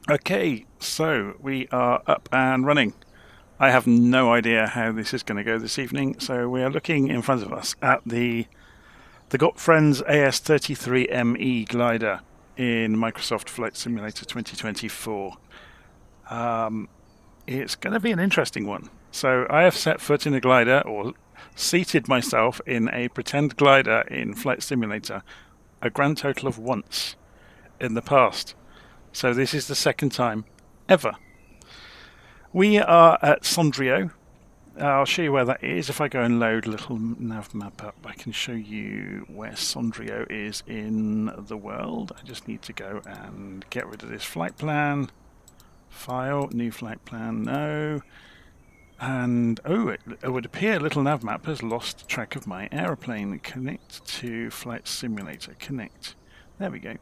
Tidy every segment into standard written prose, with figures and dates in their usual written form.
Okay, so we are up and running. I have no idea how this is going to go this evening, so we are looking in front of us at the Got Friends AS33 ME glider in Microsoft Flight Simulator 2024. It's going to be an interesting one. So I have set foot in a glider, or seated myself in a pretend glider in Flight Simulator, a grand total of once in the past. So this is the second time ever. We are at Sondrio. I'll show you where that is. If I go and load a little nav map up, I can show you where Sondrio is in the world. I just need to go and get rid of this flight plan. File, new flight plan, no. And, it would appear little nav map has lost track of my aeroplane. Connect to Flight Simulator. Connect. There we go.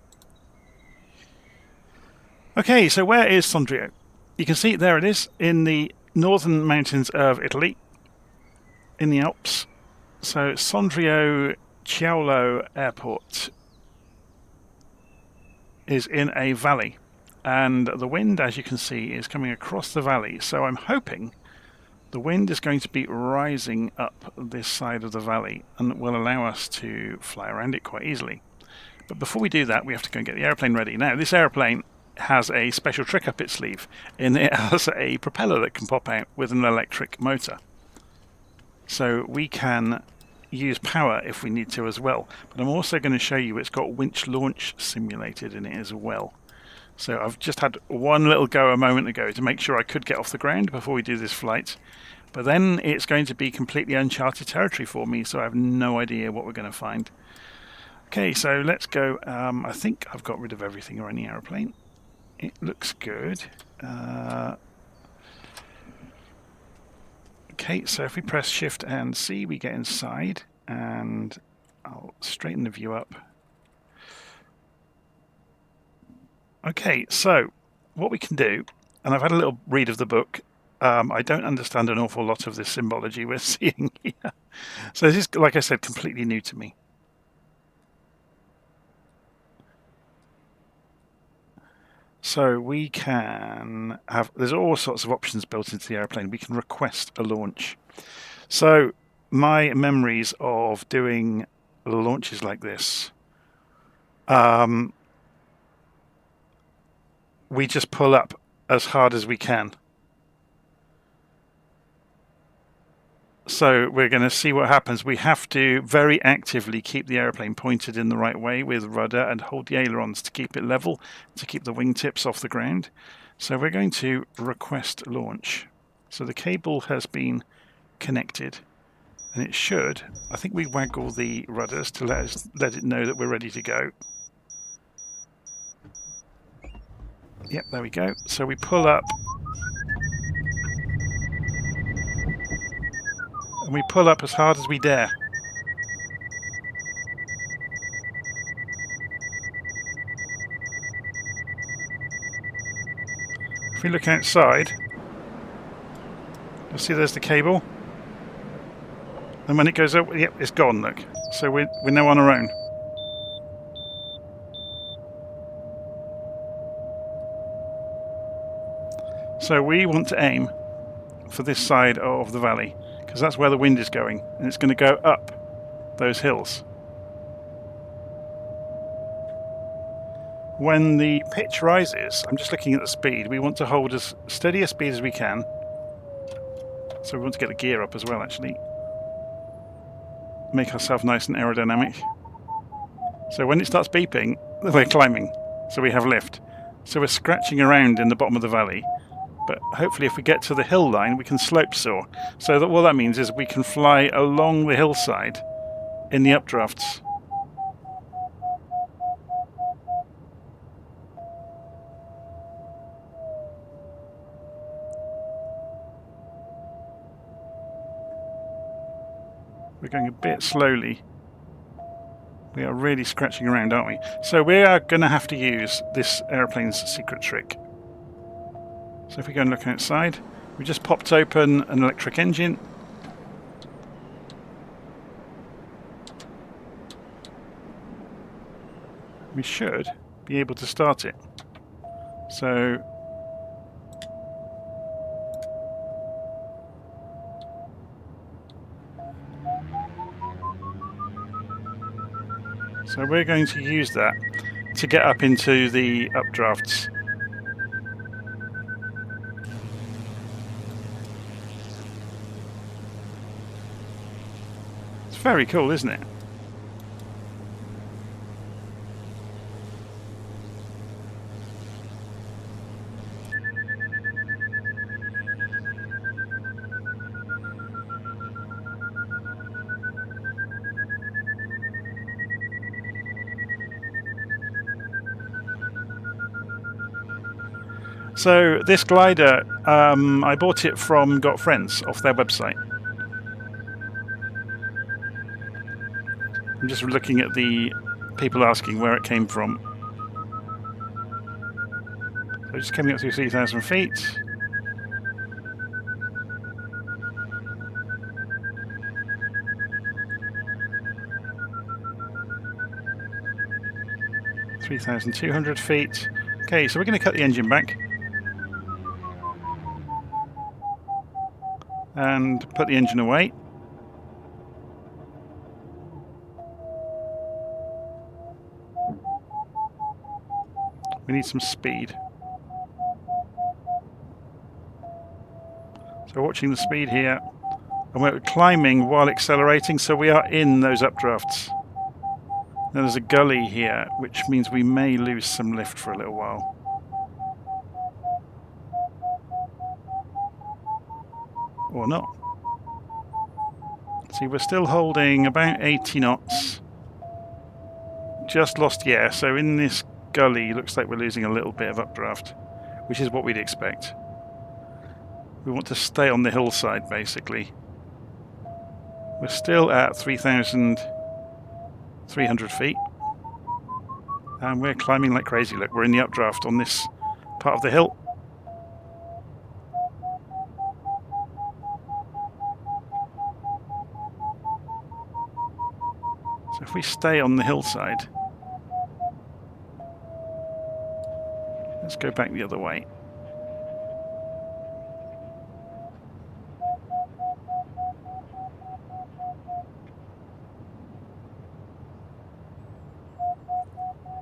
Okay, so where is Sondrio? You can see there it is in the northern mountains of Italy, in the Alps. So Sondrio Chiaolo Airport is in a valley, and the wind, as you can see, is coming across the valley. So I'm hoping the wind is going to be rising up this side of the valley and will allow us to fly around it quite easily. But before we do that, we have to go and get the airplane ready. Now, this airplane has a special trick up its sleeve in it has a propeller that can pop out with an electric motor. So we can use power if we need to as well. But I'm also going to show you it's got winch launch simulated in it as well. So I've just had one little go a moment ago to make sure I could get off the ground before we do this flight. But then it's going to be completely uncharted territory for me, so I have no idea what we're going to find. Okay, so let's go. I think I've got rid of everything around the aeroplane. It looks good. Okay, so if we press Shift and C, we get inside, and I'll straighten the view up. Okay, so what we can do, and I've had a little read of the book. I don't understand an awful lot of this symbology we're seeing here. So this is, like I said, completely new to me. So we can have, there's all sorts of options built into the airplane. We can request a launch. So my memories of doing launches like this, we just pull up as hard as we can. So we're going to see what happens. We have to very actively keep the airplane pointed in the right way with rudder and hold the ailerons to keep it level, to keep the wingtips off the ground. So we're going to request launch. So the cable has been connected, and it should, I think we waggle the rudders to let it know that we're ready to go. Yep, there we go. So we pull up. And we pull up as hard as we dare. If we look outside, you'll see there's the cable. And when it goes up, yep, it's gone, look. So we're now on our own. So we want to aim for this side of the valley, because that's where the wind is going, and it's going to go up those hills. When the pitch rises, I'm just looking at the speed, we want to hold as steady a speed as we can. So we want to get the gear up as well, actually. Make ourselves nice and aerodynamic. So when it starts beeping, we're climbing, so we have lift. So we're scratching around in the bottom of the valley, but hopefully if we get to the hill line, we can slope soar. So that what that means is we can fly along the hillside in the updrafts. We're going a bit slowly. We are really scratching around, aren't we? So we are going to have to use this airplane's secret trick. So if we go and look outside, we just popped open an electric engine. We should be able to start it. So So we're going to use that to get up into the updrafts. It's very cool, isn't it? So this glider, I bought it from Got Friends off their website. I'm just looking at the people asking where it came from. So just coming up through 3,000 feet. (3,200 feet). Okay, so we're going to cut the engine back and put the engine away. We need some speed. So watching the speed here, and we're climbing while accelerating, so we are in those updrafts. Now there's a gully here, which means we may lose some lift for a little while. Or not. See, we're still holding about 80 knots. Just lost, yeah, so in this gully, looks like we're losing a little bit of updraft, which is what we'd expect. We want to stay on the hillside, basically. We're still at 3,300 feet. And we're climbing like crazy. Look, we're in the updraft on this part of the hill. So if we stay on the hillside, let's go back the other way.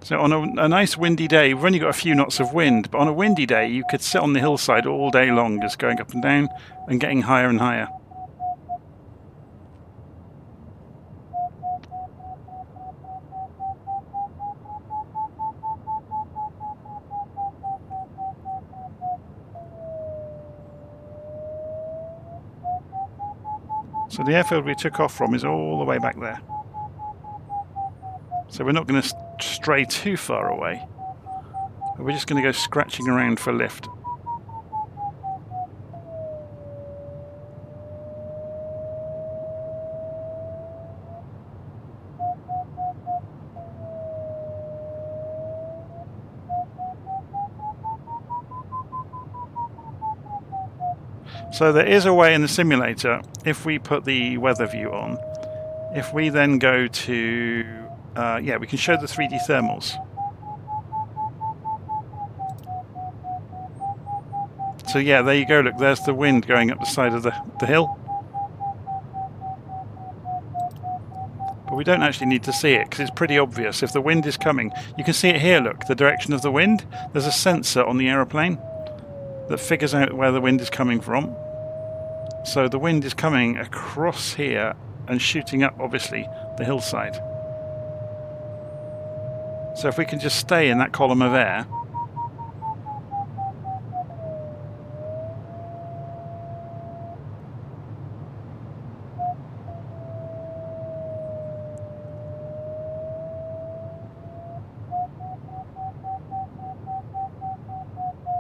So on a nice windy day, we've only got a few knots of wind, but on a windy day you could sit on the hillside all day long, just going up and down and getting higher and higher. So the airfield we took off from is all the way back there. So we're not going to stray too far away. We're just going to go scratching around for lift. So there is a way in the simulator, if we put the weather view on, if we then go to, yeah, we can show the 3D thermals. So yeah, there you go, look, there's the wind going up the side of the hill. But we don't actually need to see it, because it's pretty obvious. If the wind is coming, you can see it here, look, the direction of the wind. There's a sensor on the aeroplane that figures out where the wind is coming from. So the wind is coming across here and shooting up, obviously, the hillside. So if we can just stay in that column of air,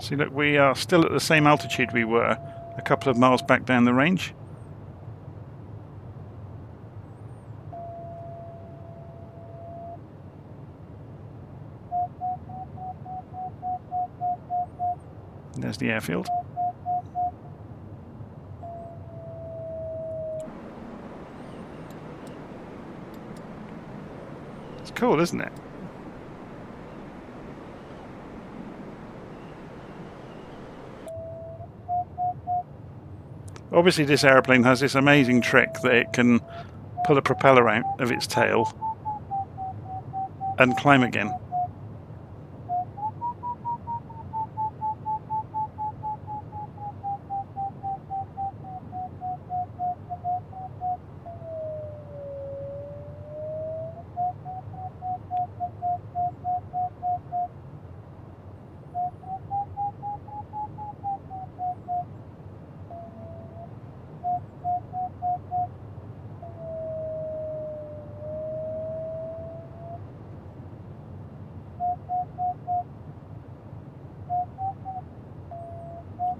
see, look, we are still at the same altitude we were a couple of miles back down the range. There's the airfield. It's cool, isn't it? Obviously this aeroplane has this amazing trick that it can pull a propeller out of its tail and climb again.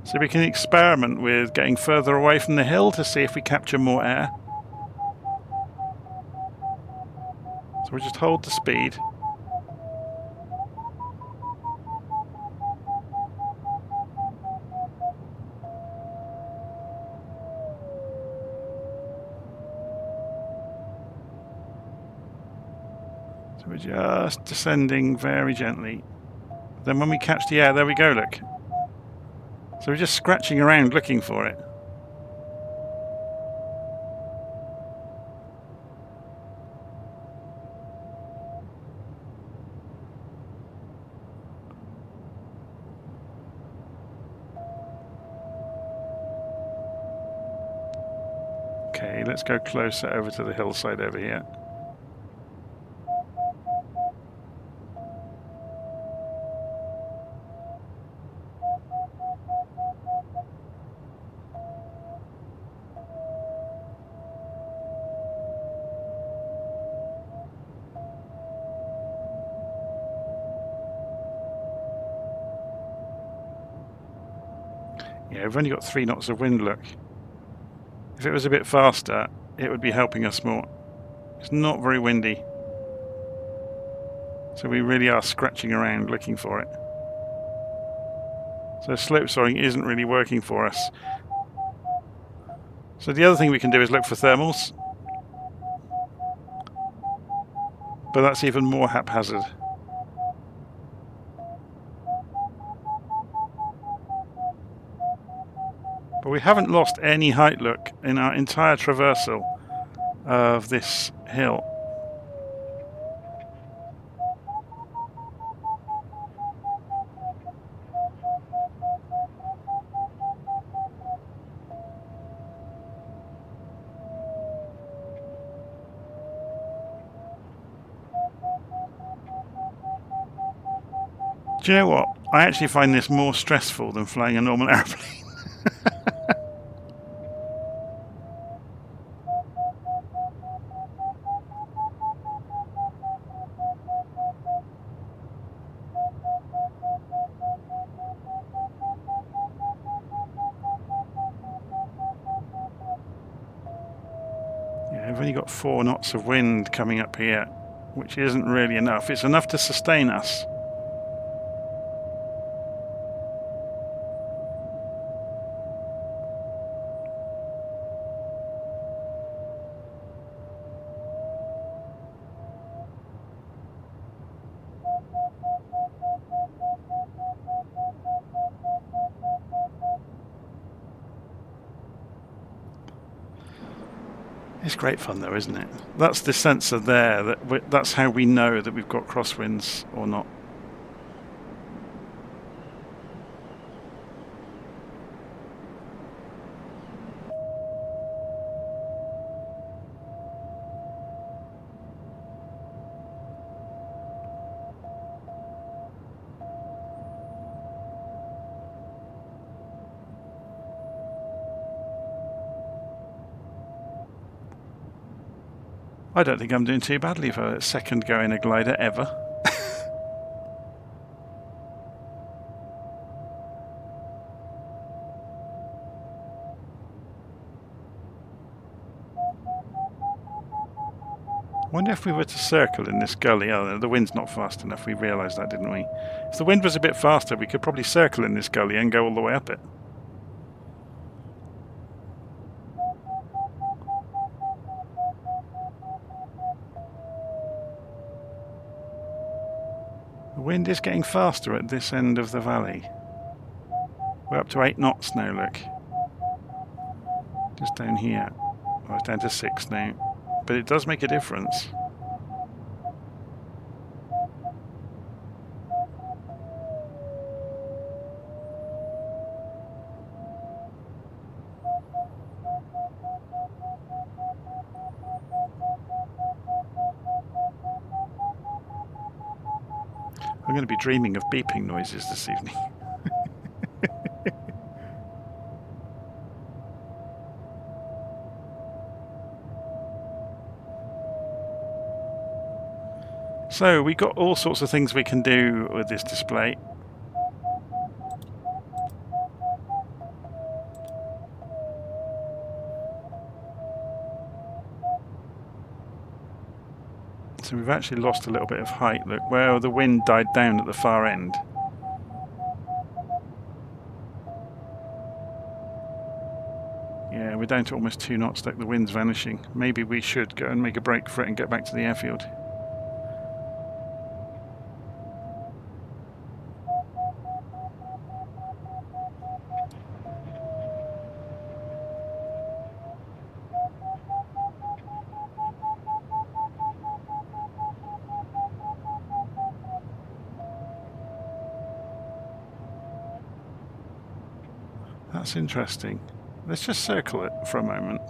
So we can experiment with getting further away from the hill to see if we capture more air. So we'll just hold the speed. So we're just descending very gently. Then when we catch the air, there we go, look. So we're just scratching around looking for it. Okay, let's go closer over to the hillside over here. Yeah, we've only got 3 knots of wind, look. If it was a bit faster, it would be helping us more. It's not very windy. So we really are scratching around looking for it. So slope soaring isn't really working for us. So the other thing we can do is look for thermals. But that's even more haphazard. But we haven't lost any height, look, in our entire traversal of this hill. Do you know what? I actually find this more stressful than flying a normal airplane. Yeah, I've only got 4 knots of wind coming up here, which isn't really enough. It's enough to sustain us. It's great fun though, isn't it? That's the sensor there. That's how we know that we've got crosswinds or not. I don't think I'm doing too badly for a second go in a glider ever. I wonder if we were to circle in this gully. Oh, the wind's not fast enough. We realised that, didn't we? If the wind was a bit faster, we could probably circle in this gully and go all the way up it. The wind is getting faster at this end of the valley. We're up to 8 knots now, look. Just down here. Oh, it's down to 6 now. But it does make a difference. I'm going to be dreaming of beeping noises this evening. So we got all sorts of things we can do with this display. So we've actually lost a little bit of height. Look, where the wind died down at the far end. Yeah, we're down to almost 2 knots. Like the wind's vanishing. Maybe we should go and make a break for it and get back to the airfield. That's interesting. Let's just circle it for a moment.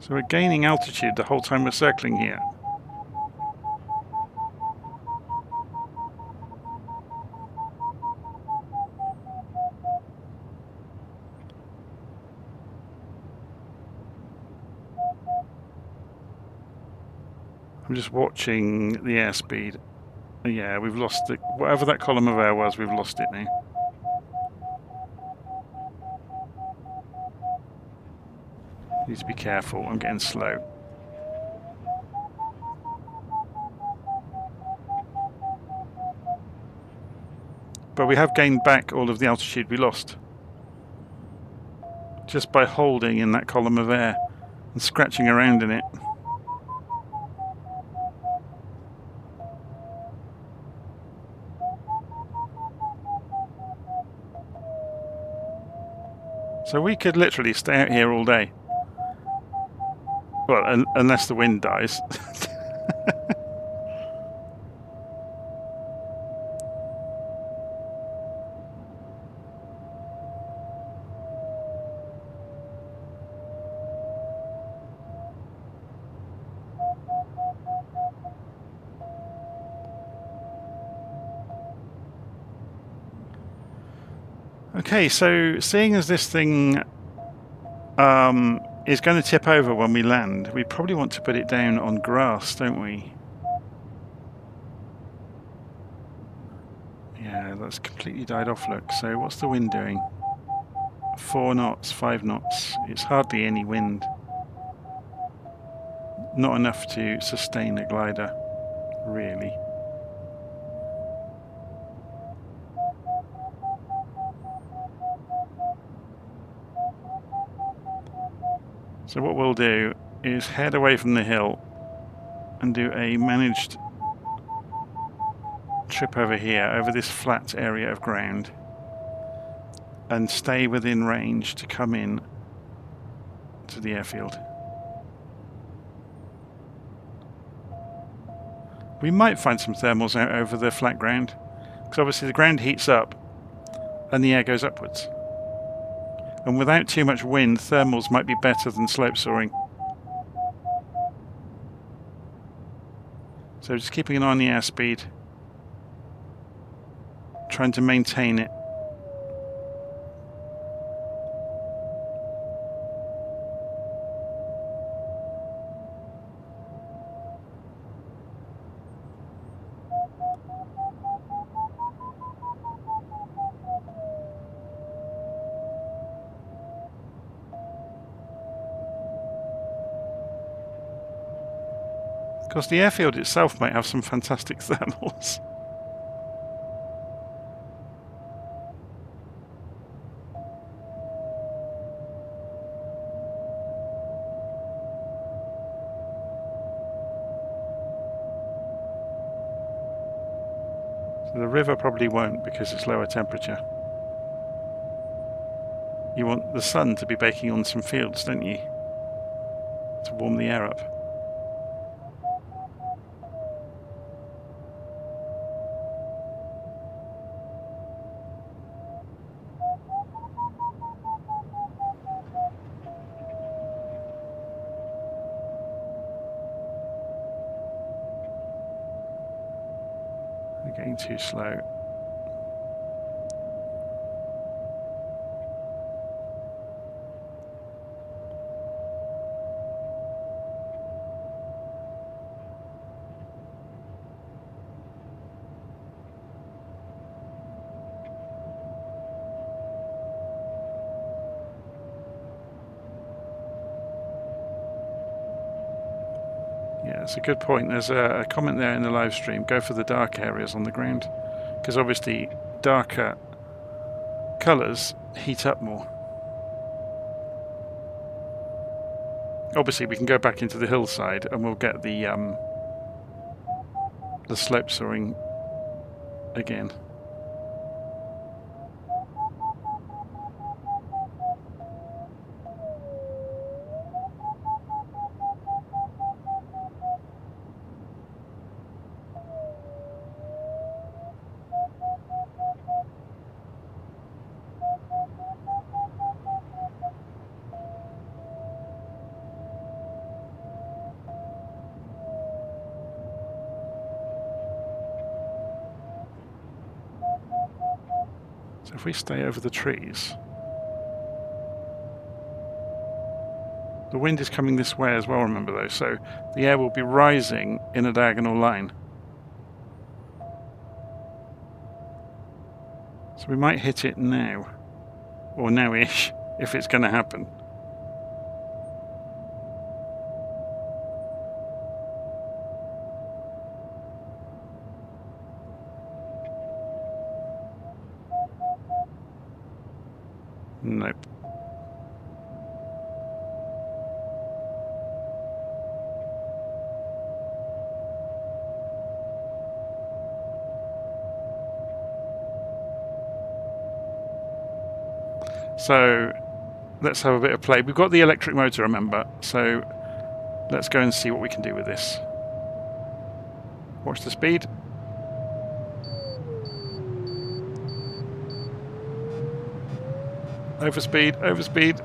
So we're gaining altitude the whole time we're circling here. I'm just watching the airspeed. Yeah, we've lost it. Whatever that column of air was, we've lost it now. Need to be careful. I'm getting slow. But we have gained back all of the altitude we lost just by holding in that column of air and scratching around in it. So we could literally stay out here all day. Well, unless the wind dies. Okay, so seeing as this thing is going to tip over when we land, we probably want to put it down on grass, don't we? Yeah, that's completely died off, look. So what's the wind doing? 4 knots, 5 knots. It's hardly any wind. Not enough to sustain a glider, really. So what we'll do is head away from the hill and do a managed trip over here, over this flat area of ground, and stay within range to come in to the airfield. We might find some thermals out over the flat ground, because obviously the ground heats up and the air goes upwards. And without too much wind, thermals might be better than slope soaring. So just keeping an eye on the airspeed, trying to maintain it. Of course, the airfield itself might have some fantastic thermals. So the river probably won't because it's lower temperature. You want the sun to be baking on some fields, don't you? To warm the air up. Getting too slow. Yeah, it's a good point. There's a comment there in the live stream. Go for the dark areas on the ground, because obviously darker colours heat up more. Obviously, we can go back into the hillside and we'll get the slope soaring again. So if we stay over the trees, the wind is coming this way as well, remember though, so the air will be rising in a diagonal line. So we might hit it now, or now-ish, if it's going to happen. Nope. So let's have a bit of play. We've got the electric motor, remember, so let's go and see what we can do with this. Watch the speed. Overspeed, overspeed.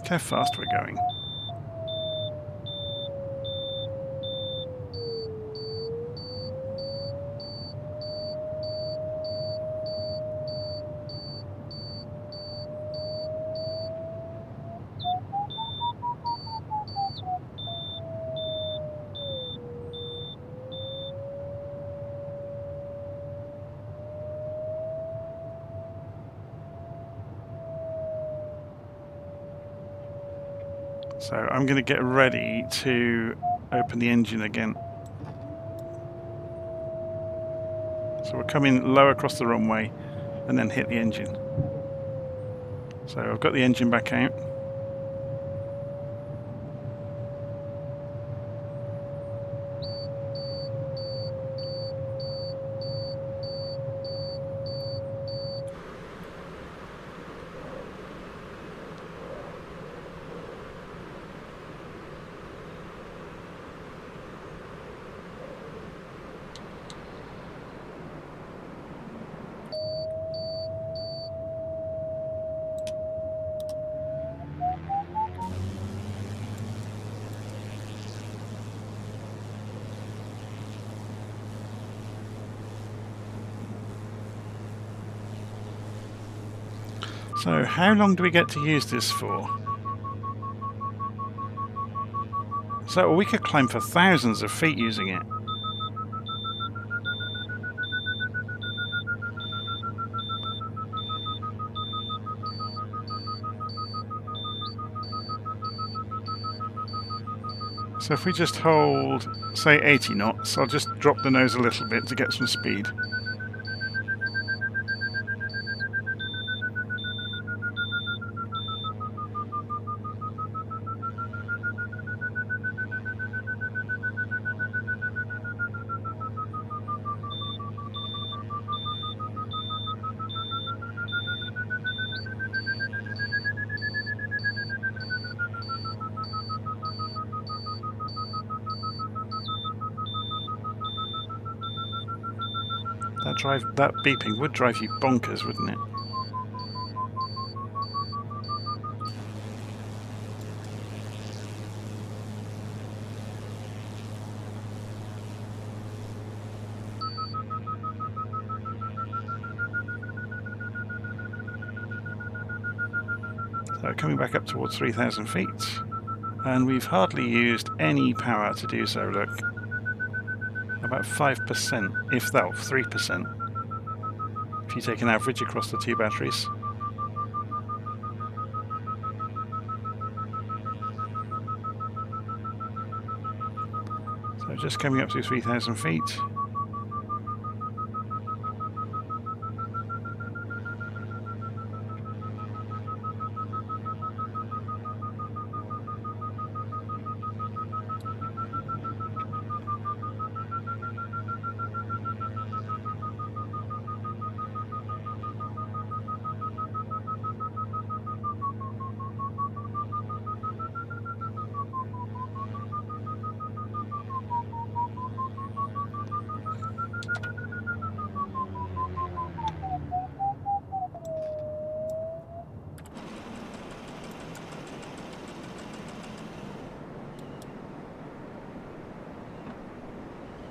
Look how fast we're going. So I'm going to get ready to open the engine again. So we're coming low across the runway and then hit the engine. So I've got the engine back out. So how long do we get to use this for? So we could climb for thousands of feet using it. So if we just hold, say 80 knots, I'll just drop the nose a little bit to get some speed. That beeping would drive you bonkers, wouldn't it? So coming back up towards 3,000 feet, and we've hardly used any power to do so. Look, about 5%, if that, 3%. If you take an average across the two batteries. So just coming up to 3,000 feet.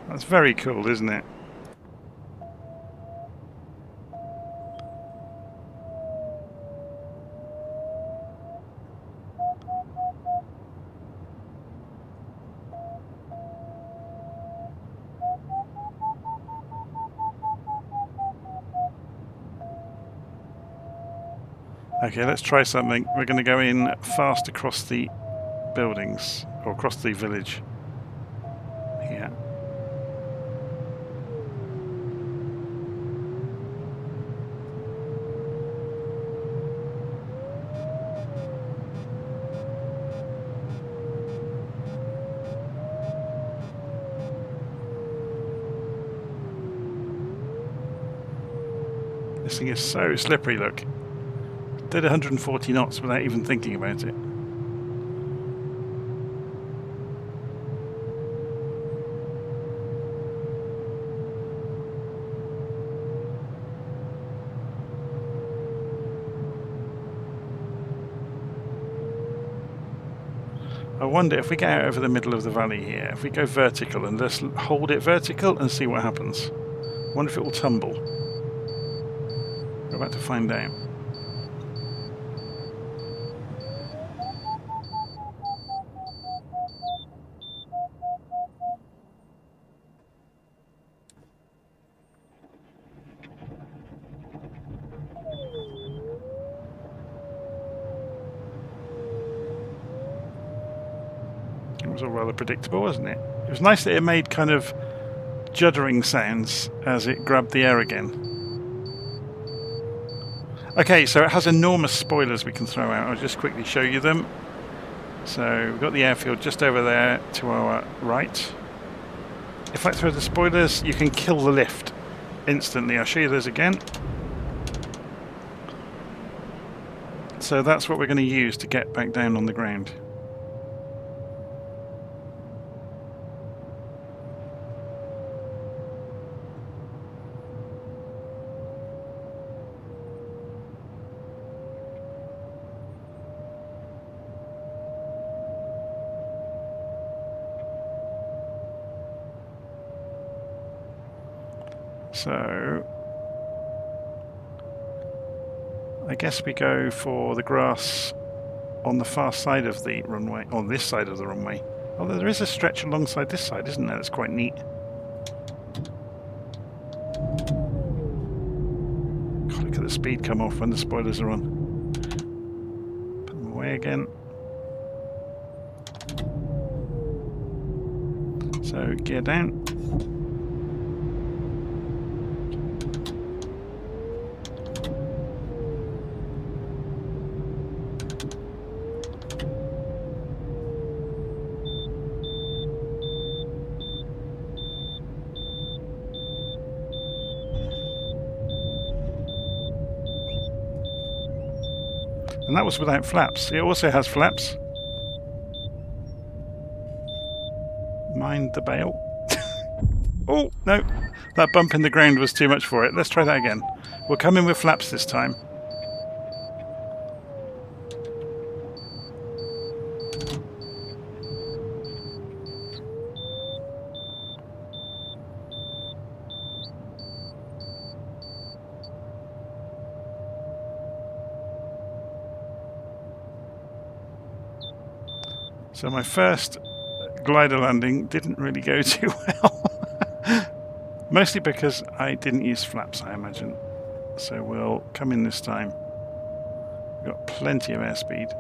That's very cool, isn't it? Okay, let's try something. We're going to go in fast across the buildings, or across the village. Here. This thing is so slippery, look. Did 140 knots without even thinking about it. I wonder if we get out over the middle of the valley here, if we go vertical and just hold it vertical and see what happens. I wonder if it will tumble. We're about to find out. was all rather predictable, wasn't it? It was nice that it made kind of juddering sounds as it grabbed the air again. Okay, so it has enormous spoilers we can throw out. I'll just quickly show you them. So we've got the airfield just over there to our right. If I throw the spoilers, you can kill the lift instantly. I'll show you those again. So that's what we're going to use to get back down on the ground. So I guess we go for the grass on the far side of the runway, on this side of the runway. Although there is a stretch alongside this side, isn't there? That's quite neat. God, look at the speed come off when the spoilers are on. Put them away again. So gear down. And that was without flaps. It also has flaps. Mind the bail. Oh, no. That bump in the ground was too much for it. Let's try that again. We'll come in with flaps this time. So my first glider landing didn't really go too well. Mostly because I didn't use flaps, I imagine. So we'll come in this time. We've got plenty of airspeed.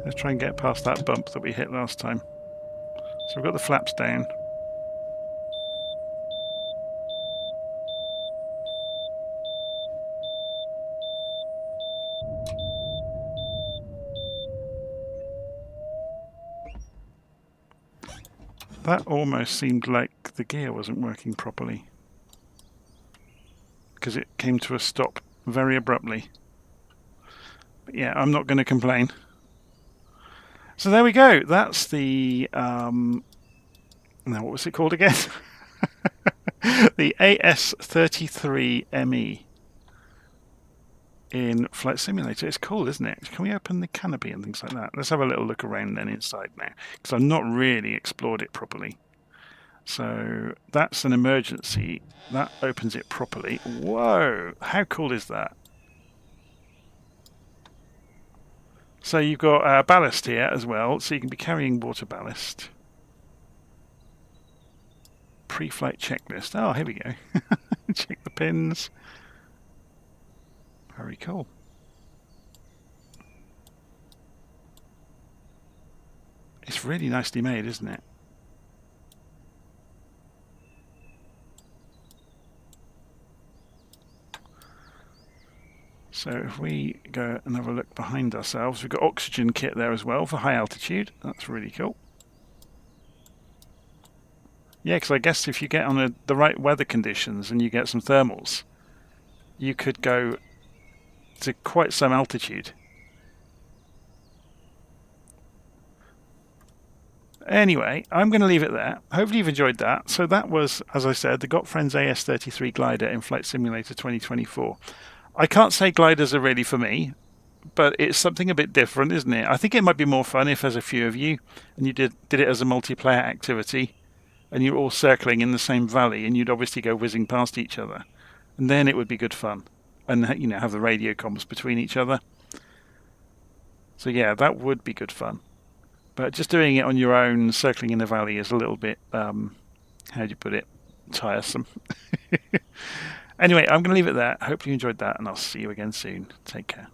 Let's try and get past that bump that we hit last time. So we've got the flaps down. That almost seemed like the gear wasn't working properly, because it came to a stop very abruptly. But yeah, I'm not going to complain. So there we go. That's the now what was it called again? The AS33 ME in Flight Simulator. It's cool, isn't it? Can we open the canopy and things like that? Let's have a little look around then inside now, because I've not really explored it properly. So that's an emergency. That opens it properly. Whoa! How cool is that? So you've got ballast here as well, so you can be carrying water ballast. Pre-flight checklist. Oh, here we go. Check the pins. Very cool. It's really nicely made, isn't it? So if we go and have a look behind ourselves, we've got oxygen kit there as well for high altitude. That's really cool. Yeah, because I guess if you get on the right weather conditions and you get some thermals, you could go to quite some altitude. Anyway, I'm going to leave it there. Hopefully you've enjoyed that. So that was, as I said, the Got Friends AS33 glider in Flight Simulator 2024. I can't say gliders are really for me, but it's something a bit different, isn't it? I think it might be more fun if there's a few of you and you did it as a multiplayer activity and you're all circling in the same valley and you'd obviously go whizzing past each other. And then it would be good fun. And, have the radio comms between each other. So yeah, that would be good fun. But just doing it on your own, circling in the valley, is a little bit, how do you put it, tiresome. Anyway, I'm going to leave it there. Hope you enjoyed that, and I'll see you again soon. Take care.